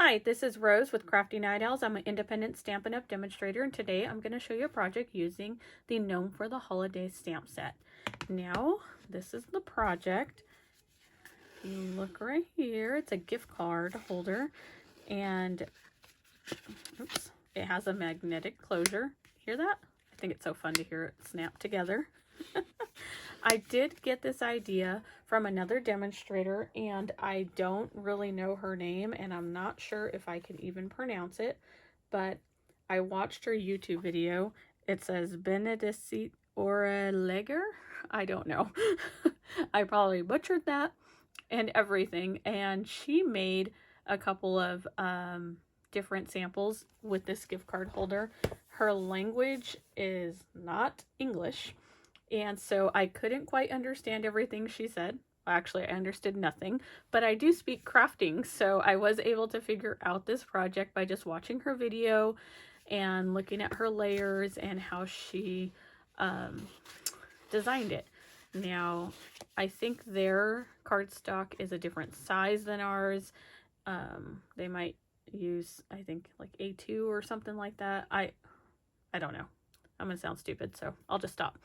Hi, this is Rose with Crafty Night Owls. I'm an independent Stampin' Up! Demonstrator, and today I'm going to show you a project using the Gnome for the Holiday stamp set. Now, this is the project. You look right here. It's a gift card holder, and oops, it has a magnetic closure. Hear that? I think it's so fun to hear it snap together. I did get this idea from another demonstrator, and I don't really know her name, and I'm not sure if I can even pronounce it, but I watched her YouTube video. It says Benedicite Oreleger. I don't know. I probably butchered that and everything, and she made a couple of different samples with this gift card holder. Her language is not English, and so I couldn't quite understand everything she said. Actually, I understood nothing, but I do speak crafting, so I was able to figure out this project by just watching her video and looking at her layers and how she designed it. Now, I think their cardstock is a different size than ours. They might use, I think, like A2 or something like that. I don't know. I'm gonna sound stupid, so I'll just stop.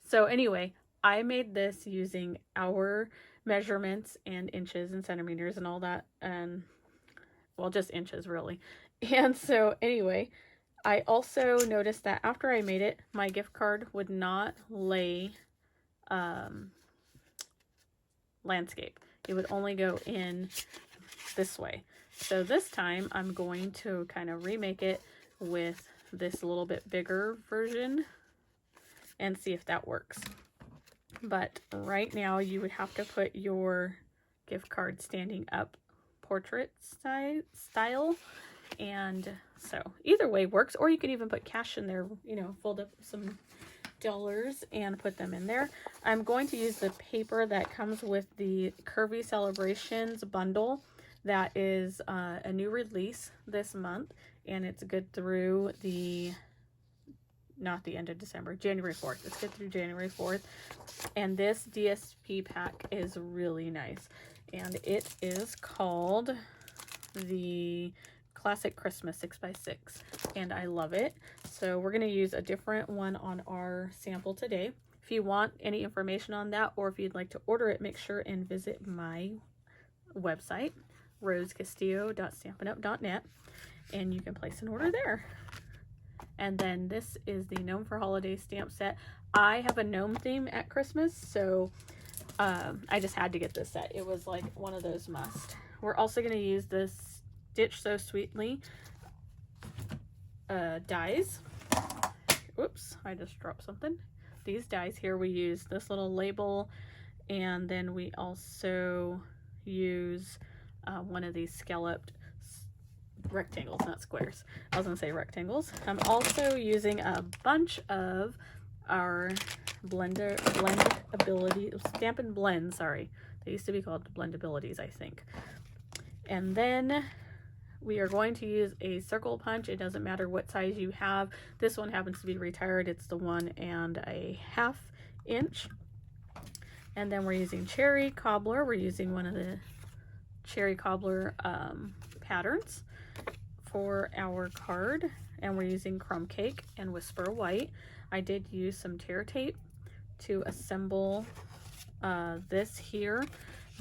So anyway, I made this using our measurements and inches and centimeters and all that, and well, just inches really. And so anyway, I also noticed that after I made it, my gift card would not lay landscape. It would only go in this way. So this time I'm going to kind of remake it with this little bit bigger version and see if that works. But right now you would have to put your gift card standing up portrait style, and so either way works, or you can even put cash in there, you know, fold up some dollars and put them in there. I'm going to use the paper that comes with the Curvy Celebrations bundle. That is a new release this month, and it's good through the not the end of December, January 4th. It's good through January 4th. And this DSP pack is really nice. And it is called the Classic Christmas 6x6. And I love it. So we're going to use a different one on our sample today. If you want any information on that, or if you'd like to order it, make sure and visit my website, rosecastillo.stampinup.net, and you can place an order there. And then this is the Gnome for Holiday stamp set. I have a gnome theme at Christmas, so I just had to get this set. It was like one of those must. We're also going to use this Stitch So Sweetly dies. Oops, I just dropped something. These dies here, we use this little label, and then we also use one of these scalloped rectangles, not squares. I was gonna say rectangles. I'm also using a bunch of our blendability Stampin' Blend, sorry. They used to be called blendabilities, I think. And then we are going to use a circle punch. It doesn't matter what size you have. This one happens to be retired. It's the 1.5 inch. And then we're using cherry cobbler. We're using one of the cherry cobbler patterns for our card, and we're using crumb cake and whisper white. I did use some tear tape to assemble this here,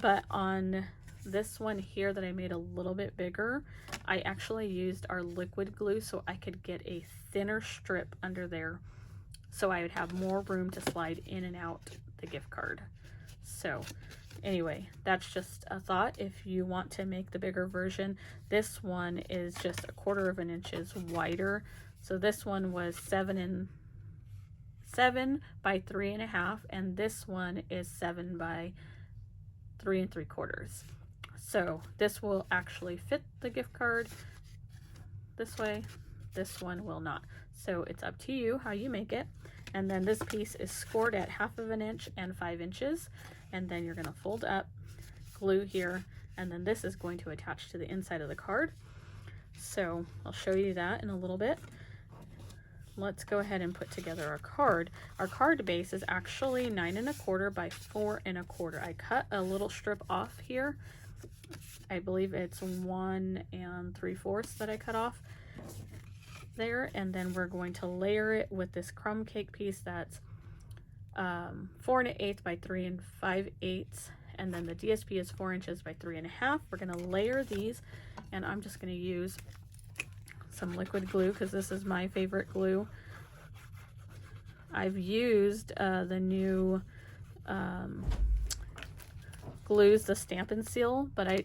but on this one here that I made a little bit bigger, I actually used our liquid glue so I could get a thinner strip under there so I would have more room to slide in and out the gift card. So anyway, that's just a thought. If you want to make the bigger version, this one is just 1/4 inches wider. So this one was 7 by 3.5, and this one is 7 by 3 3/4. So this will actually fit the gift card this way. This one will not. So it's up to you how you make it. And then this piece is scored at 1/2 inch and 5 inches. And then you're going to fold up, glue here, and then this is going to attach to the inside of the card. So I'll show you that in a little bit. Let's go ahead and put together our card. Our card base is actually 9 1/4 by 4 1/4. I cut a little strip off here I believe it's 1 3/4 that I cut off there, and then we're going to layer it with this crumb cake piece that's 4 1/8 by 3 5/8, and then the DSP is 4 inches by 3 1/2. We're going to layer these, and I'm just going to use some liquid glue because this is my favorite glue. I've used the new glues, the Stampin' Seal, but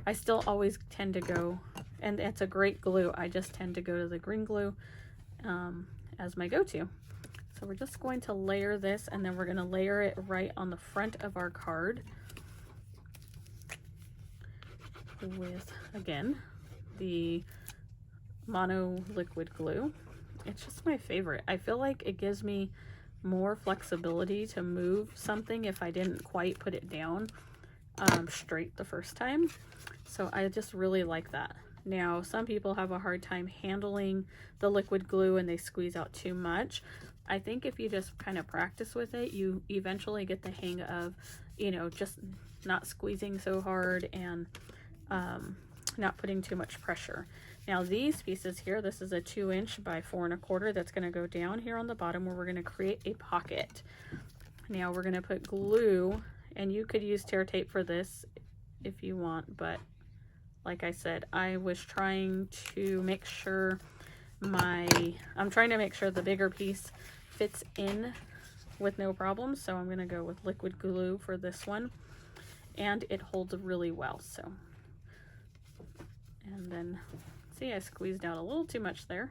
I still always tend to go, and it's a great glue, I just tend to go to the green glue as my go-to. So we're just going to layer this, and then we're going to layer it right on the front of our card with, again, the mono liquid glue. It's just my favorite. I feel like it gives me more flexibility to move something if I didn't quite put it down straight the first time. So I just really like that. Now, some people have a hard time handling the liquid glue and they squeeze out too much. I think if you just kind of practice with it, you eventually get the hang of, you know, just not squeezing so hard and not putting too much pressure. Now these pieces here, this is a 2 inch by 4 1/4 that's going to go down here on the bottom where we're going to create a pocket. Now we're going to put glue, and you could use tear tape for this if you want, but like I said, I was trying to make sure I'm trying to make sure the bigger piece fits in with no problem, so I'm going to go with liquid glue for this one, and it holds really well. So, and then see, I squeezed out a little too much there,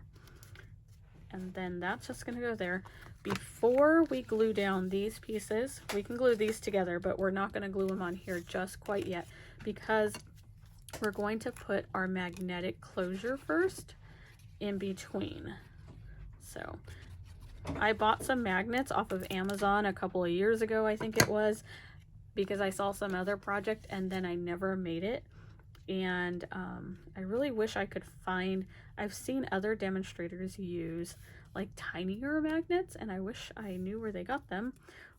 and then that's just going to go there. Before we glue down these pieces, we can glue these together, but we're not going to glue them on here just quite yet because we're going to put our magnetic closure first in between. So I bought some magnets off of Amazon a couple of years ago, I think it was, because I saw some other project and then I never made it. And I really wish I could find, I've seen other demonstrators use like tinier magnets, and I wish I knew where they got them,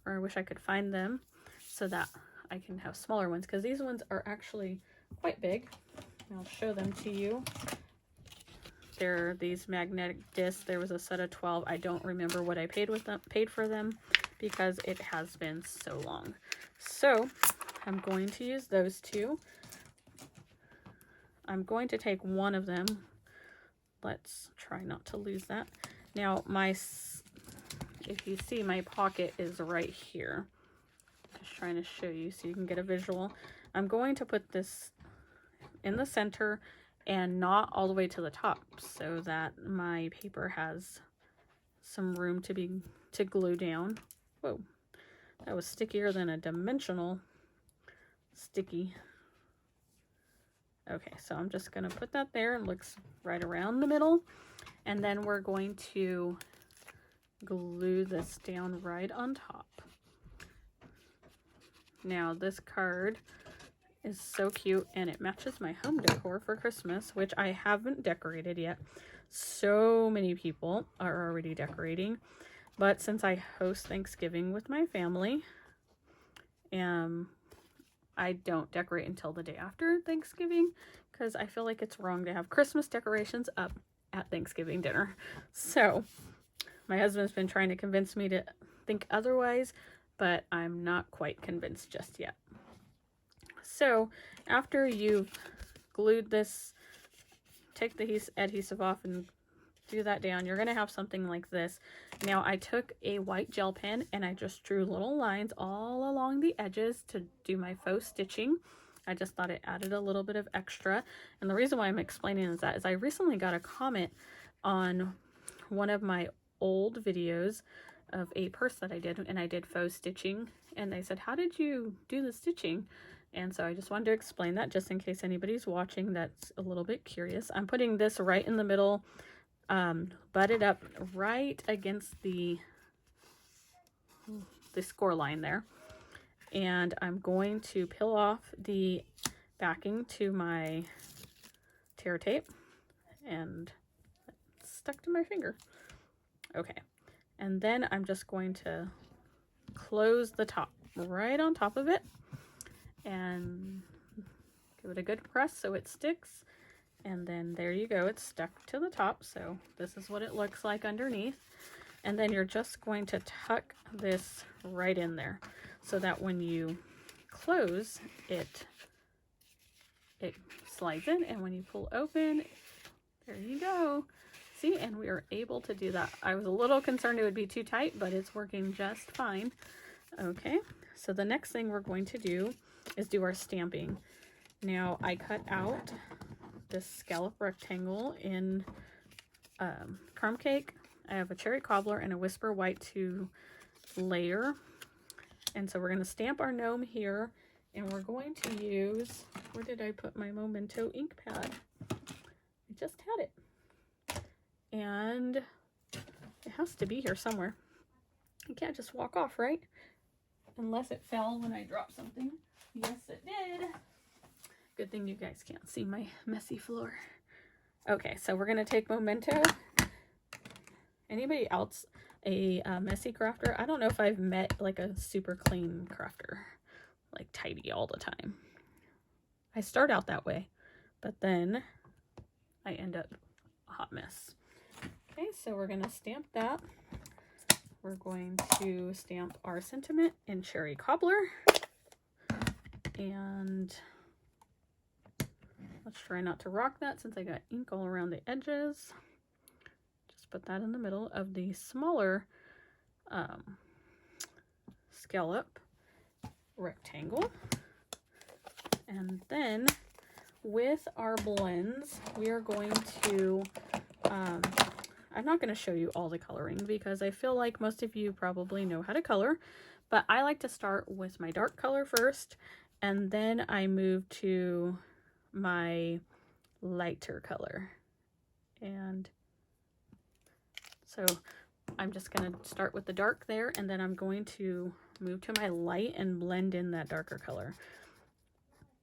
or I wish I could find them so that I can have smaller ones, because these ones are actually quite big. I'll show them to you. They're these magnetic discs. There was a set of 12. I don't remember what I paid for them because it has been so long. So I'm going to use those two. I'm going to take one of them. Let's try not to lose that. Now if you see, my pocket is right here. Just trying to show you so you can get a visual. I'm going to put this in the center and not all the way to the top so that my paper has some room to glue down. Whoa, that was stickier than a dimensional sticky. Okay, so I'm just going to put that there. It looks right around the middle. And then we're going to glue this down right on top. Now this card is so cute, and it matches my home decor for Christmas, which I haven't decorated yet. So many people are already decorating, but since I host Thanksgiving with my family, I don't decorate until the day after Thanksgiving because I feel like it's wrong to have Christmas decorations up at Thanksgiving dinner. So my husband's been trying to convince me to think otherwise, but I'm not quite convinced just yet. So after you've glued this, take the adhesive off and do that down, you're going to have something like this. Now I took a white gel pen and I just drew little lines all along the edges to do my faux stitching. I just thought it added a little bit of extra. And the reason why I'm explaining is I recently got a comment on one of my old videos of a purse that I did, and I did faux stitching, and they said, how did you do the stitching? And so I just wanted to explain that just in case anybody's watching that's a little bit curious. I'm putting this right in the middle, butted up right against the score line there. And I'm going to peel off the backing to my tear tape, and it's stuck to my finger. Okay, and then I'm just going to close the top right on top of it, and Give it a good press so it sticks. And then there you go, it's stuck to the top. So this is what it looks like underneath. And then you're just going to tuck this right in there so that when you close it, it slides in, and when you pull open, there you go. See, and we are able to do that. I was a little concerned it would be too tight, but it's working just fine. Okay, so the next thing we're going to do is do our stamping. Now I cut out this scallop rectangle in crumb cake. I have a cherry cobbler and a whisper white to layer. And so we're going to stamp our gnome here, and we're going to use, where did I put my Memento ink pad? I just had it. And it has to be here somewhere. You can't just walk off, right? Unless it fell when I dropped something. Yes, it did. Good thing you guys can't see my messy floor. Okay, so we're going to take Memento. Anybody else a messy crafter? I don't know if I've met like a super clean crafter, like tidy all the time. I start out that way, but then I end up a hot mess. Okay, so we're going to stamp that. We're going to stamp our sentiment in cherry cobbler. And let's try not to rock that since I got ink all around the edges. Just put that in the middle of the smaller scallop rectangle. And then with our blends, we are going to, I'm not going to show you all the coloring because I feel like most of you probably know how to color, but I like to start with my dark color first, and then I move to my lighter color. And so I'm just going to start with the dark there, and then I'm going to move to my light and blend in that darker color.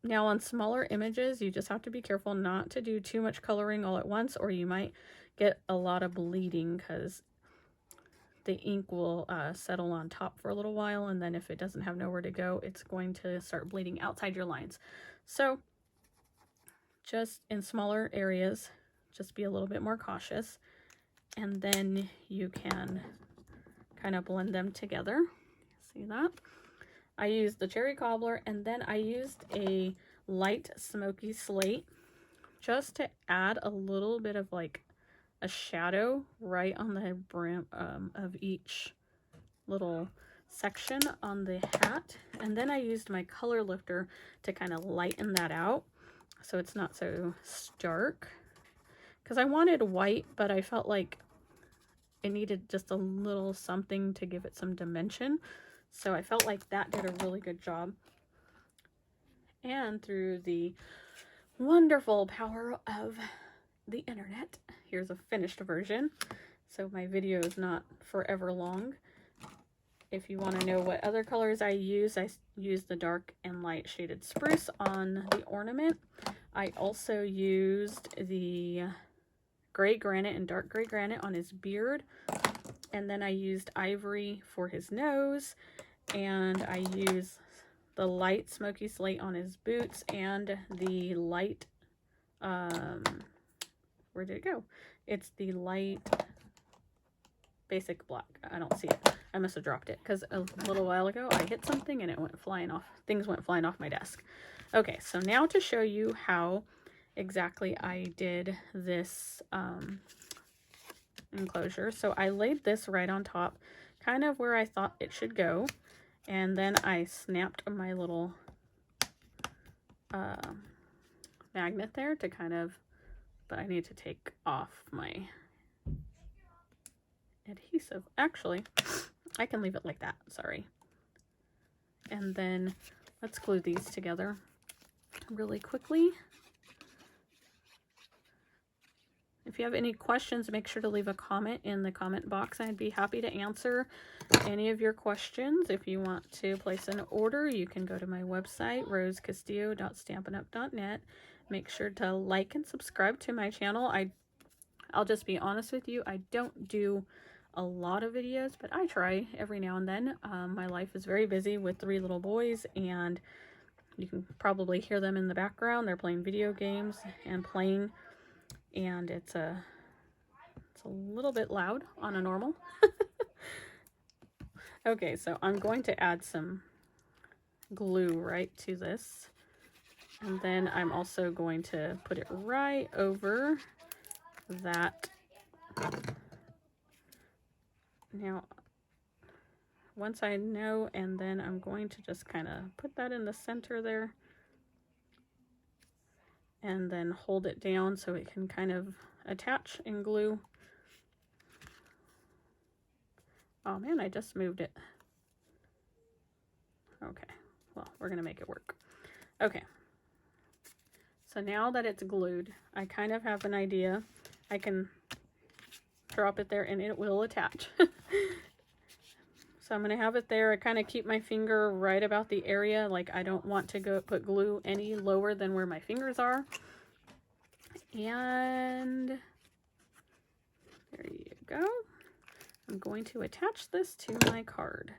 Now on smaller images, you just have to be careful not to do too much coloring all at once, or you might get a lot of bleeding because the ink will settle on top for a little while, and then if it doesn't have nowhere to go, it's going to start bleeding outside your lines. So just in smaller areas, just be a little bit more cautious, and then you can kind of blend them together. See that? I used the cherry cobbler, and then I used a light smoky slate just to add a little bit of like a shadow right on the brim of each little section on the hat. And then I used my color lifter to kind of lighten that out so it's not so stark, because I wanted white, but I felt like it needed just a little something to give it some dimension. So I felt like that did a really good job. And through the wonderful power of the internet, here's a finished version. So my video is not forever long. If you want to know what other colors I use the dark and light shaded spruce on the ornament. I also used the gray granite and dark gray granite on his beard. And then I used ivory for his nose. And I used the light smoky slate on his boots and the light, where did it go? It's the light basic black. I don't see it. I must have dropped it because a little while ago I hit something and it went flying off. Things went flying off my desk. Okay, so now to show you how exactly I did this enclosure. So I laid this right on top, kind of where I thought it should go. And then I snapped my little magnet there to kind of, but I need to take off my adhesive. Actually, I can leave it like that, sorry. And then let's glue these together really quickly. If you have any questions, make sure to leave a comment in the comment box. I'd be happy to answer any of your questions. If you want to place an order, you can go to my website, rosecastillo.stampinup.net. Make sure to like and subscribe to my channel. I'll just be honest with you, I don't do a lot of videos, but I try every now and then. My life is very busy with 3 little boys, and You can probably hear them in the background. They're playing video games and playing, and it's a little bit loud on a normal. Okay, so I'm going to add some glue right to this, and then I'm also going to put it right over that. Now, once I know, and then I'm going to just kind of put that in the center there, and then hold it down so it can kind of attach and glue. Oh man, I just moved it. Okay, well, we're gonna make it work. Okay, so now that it's glued, I kind of have an idea. I can drop it there and it will attach. So I'm gonna have it there. I kind of keep my finger right about the area. Like, I don't want to go put glue any lower than where my fingers are. And there you go. I'm going to attach this to my card.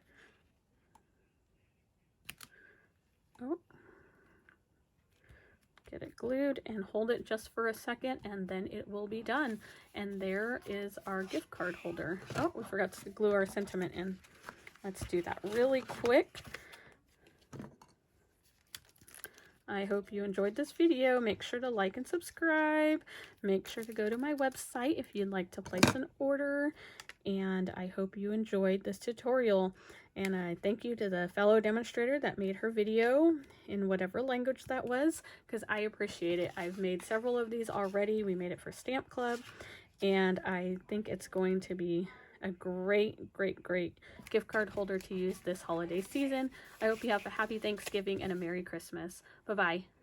Oh, get it glued and hold it just for a second, and then it will be done. And there is our gift card holder. Oh, we forgot to glue our sentiment in. Let's do that really quick. I hope you enjoyed this video. Make sure to like and subscribe. Make sure to go to my website if you'd like to place an order. And I hope you enjoyed this tutorial. And I thank you to the fellow demonstrator that made her video in whatever language that was, because I appreciate it. I've made several of these already. We made it for Stamp Club, and I think it's going to be a great gift card holder to use this holiday season. I hope you have a happy Thanksgiving and a Merry Christmas. Bye-bye.